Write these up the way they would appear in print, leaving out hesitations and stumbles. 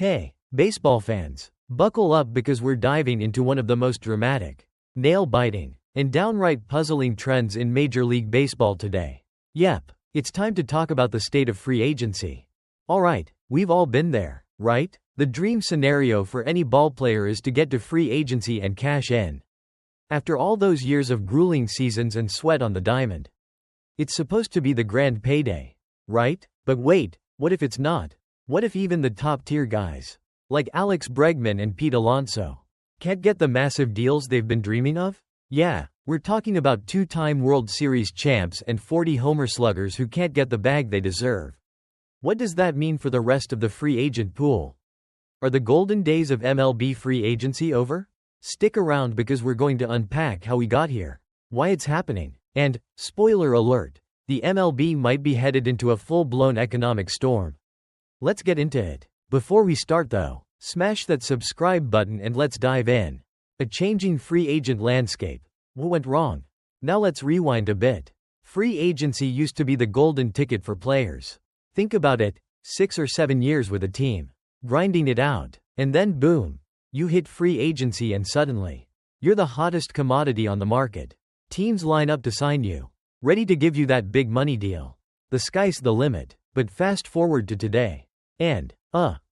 Hey, baseball fans, buckle up because we're diving into one of the most dramatic, nail-biting, and downright puzzling trends in Major League Baseball today. Yep, it's time to talk about the state of free agency. Alright, we've all been there, right? The dream scenario for any ballplayer is to get to free agency and cash in. After all those years of grueling seasons and sweat on the diamond. It's supposed to be the grand payday, right? But wait, what if it's not? What if even the top-tier guys, like Alex Bregman and Pete Alonso, can't get the massive deals they've been dreaming of? Yeah, we're talking about two-time World Series champs and 40-homer sluggers who can't get the bag they deserve. What does that mean for the rest of the free agent pool? Are the golden days of MLB free agency over? Stick around because we're going to unpack how we got here, why it's happening, and, spoiler alert, the MLB might be headed into a full-blown economic storm. Let's get into it. Before we start though, smash that subscribe button and let's dive in. A changing free agent landscape. What went wrong? Now let's rewind a bit. Free agency used to be the golden ticket for players. Think about it, 6 or 7 years with a team, grinding it out, and then boom, you hit free agency and suddenly, you're the hottest commodity on the market. Teams line up to sign you, ready to give you that big money deal. The sky's the limit. But fast forward to today. And,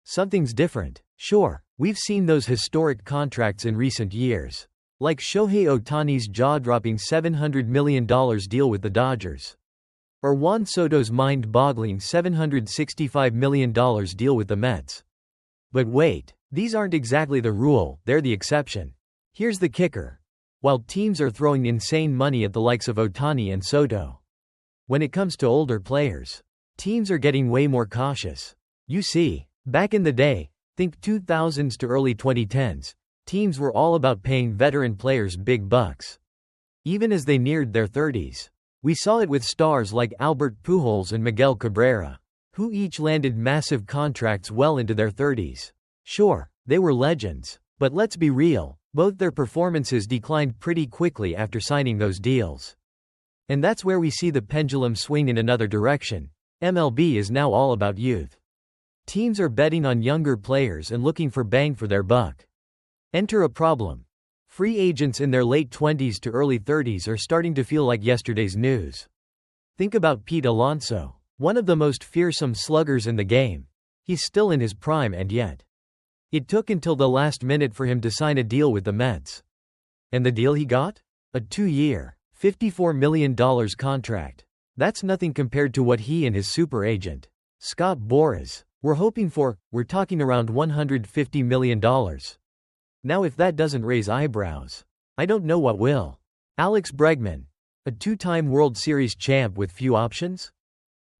something's different. Sure, we've seen those historic contracts in recent years. Like Shohei Ohtani's jaw-dropping $700 million deal with the Dodgers. Or Juan Soto's mind-boggling $765 million deal with the Mets. But wait, these aren't exactly the rule, they're the exception. Here's the kicker. While teams are throwing insane money at the likes of Ohtani and Soto, when it comes to older players, teams are getting way more cautious. You see, back in the day, think 2000s to early 2010s, teams were all about paying veteran players big bucks. Even as they neared their 30s. We saw it with stars like Albert Pujols and Miguel Cabrera, who each landed massive contracts well into their 30s. Sure, they were legends, but let's be real, both their performances declined pretty quickly after signing those deals. And that's where we see the pendulum swing in another direction. MLB is now all about youth. Teams are betting on younger players and looking for bang for their buck. Enter a problem. Free agents in their late 20s to early 30s are starting to feel like yesterday's news. Think about Pete Alonso, one of the most fearsome sluggers in the game. He's still in his prime and yet, it took until the last minute for him to sign a deal with the Mets. And the deal he got? A 2-year, $54 million contract. That's nothing compared to what he and his super agent, Scott Boras, were hoping for. We're talking around $150 million. Now if that doesn't raise eyebrows, I don't know what will. Alex Bregman, a 2-time World Series champ with few options?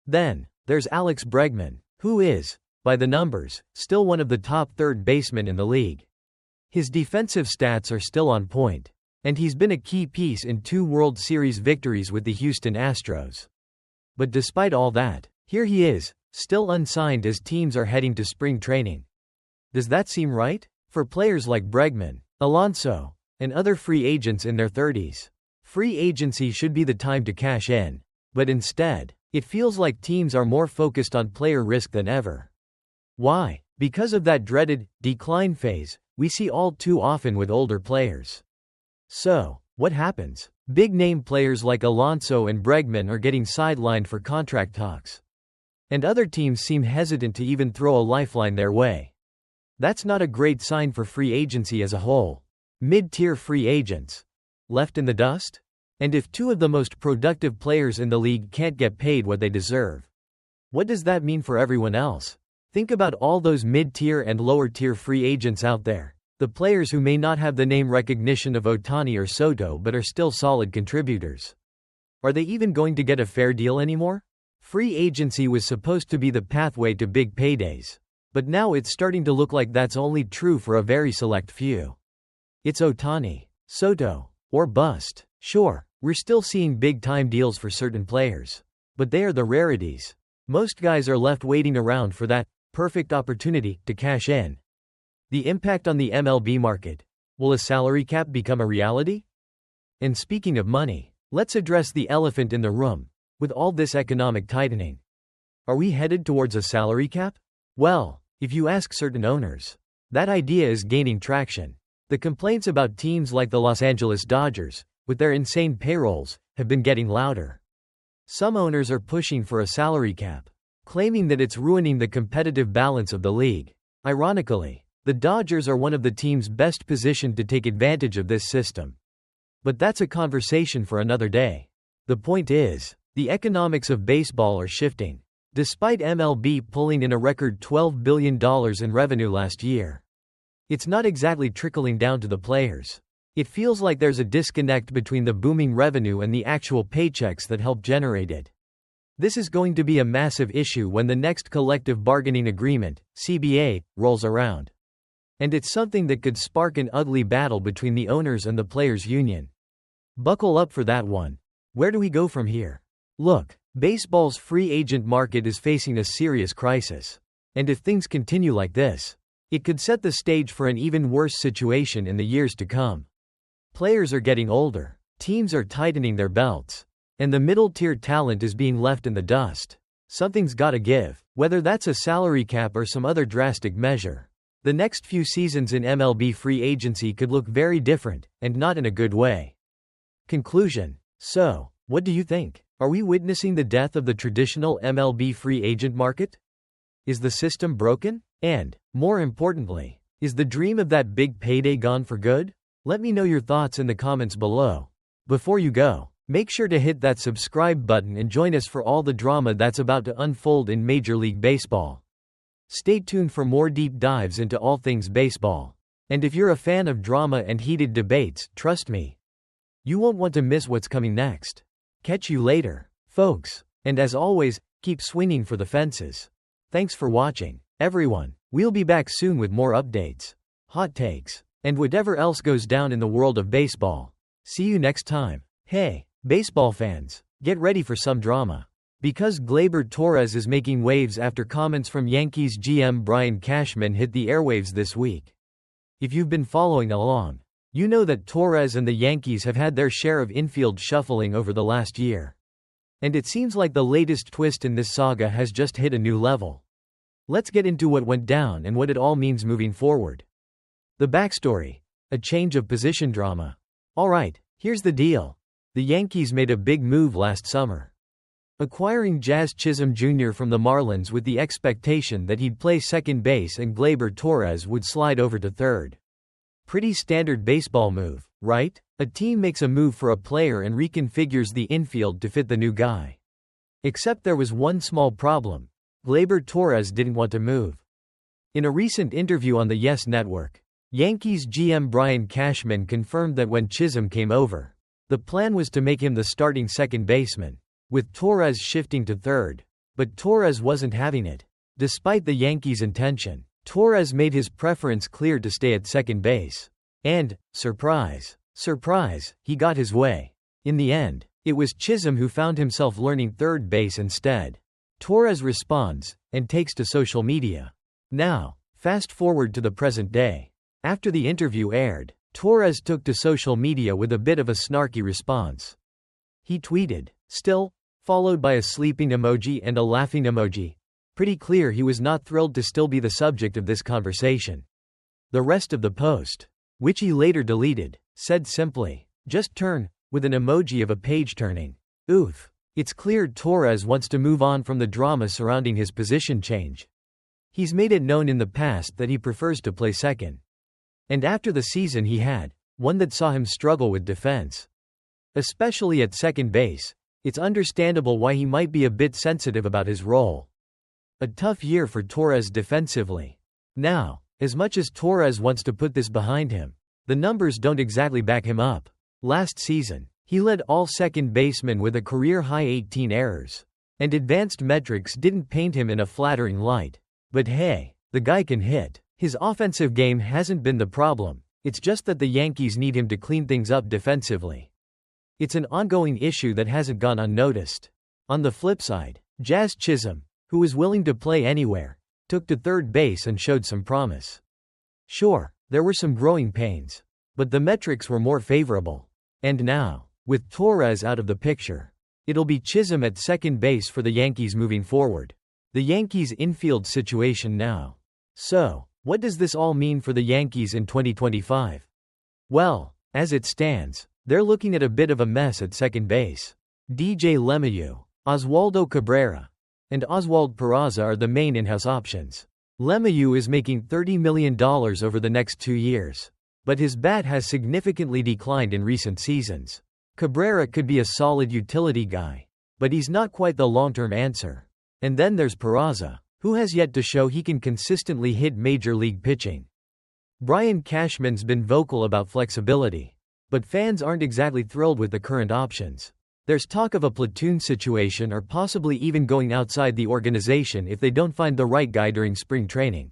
Then, there's Alex Bregman, who is, by the numbers, still one of the top third basemen in the league. His defensive stats are still on point, and he's been a key piece in 2 World Series victories with the Houston Astros. But despite all that, here he is, still unsigned as teams are heading to spring training. Does that seem right? For players like Bregman, Alonso, and other free agents in their 30s, free agency should be the time to cash in. But instead, it feels like teams are more focused on player risk than ever. Why? Because of that dreaded decline phase we see all too often with older players. So, what happens? Big-name players like Alonso and Bregman are getting sidelined for contract talks. And other teams seem hesitant to even throw a lifeline their way. That's not a great sign for free agency as a whole. Mid-tier free agents left in the dust? And if 2 of the most productive players in the league can't get paid what they deserve, what does that mean for everyone else? Think about all those mid-tier and lower-tier free agents out there. The players who may not have the name recognition of Ohtani or Soto but are still solid contributors. Are they even going to get a fair deal anymore? Free agency was supposed to be the pathway to big paydays. But now it's starting to look like that's only true for a very select few. It's Ohtani, Soto, or bust. Sure, we're still seeing big-time deals for certain players. But they are the rarities. Most guys are left waiting around for that perfect opportunity to cash in. The impact on the MLB market. Will a salary cap become a reality? And speaking of money, let's address the elephant in the room. With all this economic tightening, are we headed towards a salary cap? Well, If you ask certain owners, that idea is gaining traction. The complaints about teams like the Los Angeles Dodgers, with their insane payrolls, have been getting louder. Some owners are pushing for a salary cap, claiming that it's ruining the competitive balance of the league. Ironically, the Dodgers are one of the teams best positioned to take advantage of this system. But that's a conversation for another day. The point is, the economics of baseball are shifting. Despite MLB pulling in a record $12 billion in revenue last year, it's not exactly trickling down to the players. It feels like there's a disconnect between the booming revenue and the actual paychecks that help generate it. This is going to be a massive issue when the next collective bargaining agreement, CBA, rolls around. And it's something that could spark an ugly battle between the owners and the players' union. Buckle up for that one. Where do we go from here? Look, baseball's free agent market is facing a serious crisis. And if things continue like this, it could set the stage for an even worse situation in the years to come. Players are getting older, teams are tightening their belts, and the middle-tier talent is being left in the dust. Something's gotta give, whether that's a salary cap or some other drastic measure. The next few seasons in MLB free agency could look very different, and not in a good way. Conclusion. So, what do you think? Are we witnessing the death of the traditional MLB free agent market? Is the system broken? And, more importantly, is the dream of that big payday gone for good? Let me know your thoughts in the comments below. Before you go, make sure to hit that subscribe button and join us for all the drama that's about to unfold in Major League Baseball. Stay tuned for more deep dives into all things baseball. And if you're a fan of drama and heated debates, trust me, you won't want to miss what's coming next. Catch you later, folks. And as always, keep swinging for the fences. Thanks for watching, everyone. We'll be back soon with more updates, hot takes, and whatever else goes down in the world of baseball. See you next time. Hey, baseball fans, get ready for some drama. Because Gleyber Torres is making waves after comments from Yankees GM Brian Cashman hit the airwaves this week. If you've been following along, you know that Torres and the Yankees have had their share of infield shuffling over the last year. And it seems like the latest twist in this saga has just hit a new level. Let's get into what went down and what it all means moving forward. The backstory. A change of position drama. Alright, here's the deal. The Yankees made a big move last summer, acquiring Jazz Chisholm Jr. from the Marlins with the expectation that he'd play second base and Gleyber Torres would slide over to third. Pretty standard baseball move, right? A team makes a move for a player and reconfigures the infield to fit the new guy. Except there was one small problem. Gleyber Torres didn't want to move. In a recent interview on the Yes Network, Yankees GM Brian Cashman confirmed that when Chisholm came over, the plan was to make him the starting second baseman, with Torres shifting to third. But Torres wasn't having it. Despite the Yankees' intention, Torres made his preference clear to stay at second base. And, surprise, surprise, he got his way. In the end, it was Chisholm who found himself learning third base instead. Torres responds, and takes to social media. Now, fast forward to the present day. After the interview aired, Torres took to social media with a bit of a snarky response. He tweeted, "Still," followed by a sleeping emoji and a laughing emoji. Pretty clear he was not thrilled to still be the subject of this conversation. The rest of the post, which he later deleted, said simply, "Just turn," with an emoji of a page turning. Oof. It's clear Torres wants to move on from the drama surrounding his position change. He's made it known in the past that he prefers to play second. And after the season he had, one that saw him struggle with defense, especially at second base, it's understandable why he might be a bit sensitive about his role. A tough year for Torres defensively. Now, as much as Torres wants to put this behind him, the numbers don't exactly back him up. Last season, he led all second basemen with a career-high 18 errors. And advanced metrics didn't paint him in a flattering light. But hey, the guy can hit. His offensive game hasn't been the problem. It's just that the Yankees need him to clean things up defensively. It's an ongoing issue that hasn't gone unnoticed. On the flip side, Jazz Chisholm, who was willing to play anywhere, took to third base and showed some promise. Sure, there were some growing pains, but the metrics were more favorable. And now, with Torres out of the picture, it'll be Chisholm at second base for the Yankees moving forward. The Yankees' infield situation now. So, what does this all mean for the Yankees in 2025? Well, as it stands, they're looking at a bit of a mess at second base. DJ LeMahieu, Oswaldo Cabrera, and Oswald Peraza are the main in-house options. LeMahieu is making $30 million over the next 2 years, but his bat has significantly declined in recent seasons. Cabrera could be a solid utility guy, but he's not quite the long-term answer. And then there's Peraza, who has yet to show he can consistently hit major league pitching. Brian Cashman's been vocal about flexibility, but fans aren't exactly thrilled with the current options. There's talk of a platoon situation or possibly even going outside the organization if they don't find the right guy during spring training.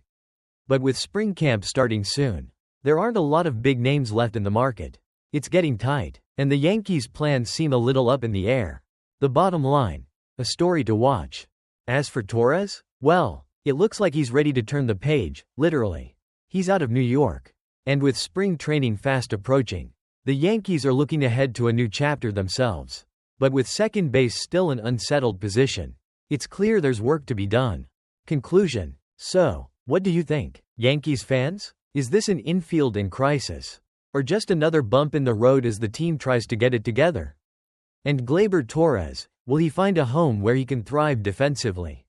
But with spring camp starting soon, there aren't a lot of big names left in the market. It's getting tight, and the Yankees' plans seem a little up in the air. The bottom line, a story to watch. As for Torres, well, it looks like he's ready to turn the page, literally. He's out of New York. And with spring training fast approaching, the Yankees are looking ahead to a new chapter themselves. But with second base still an unsettled position, it's clear there's work to be done. Conclusion. So, what do you think, Yankees fans? Is this an infield in crisis? Or just another bump in the road as the team tries to get it together? And Gleyber Torres, will he find a home where he can thrive defensively?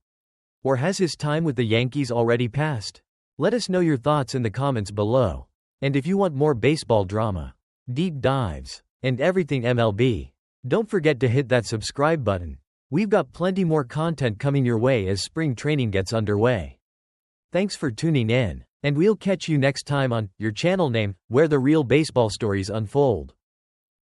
Or has his time with the Yankees already passed? Let us know your thoughts in the comments below. And if you want more baseball drama, deep dives, and everything MLB, don't forget to hit that subscribe button. We've got plenty more content coming your way as spring training gets underway. Thanks for tuning in, and we'll catch you next time on your channel name, where the real baseball stories unfold.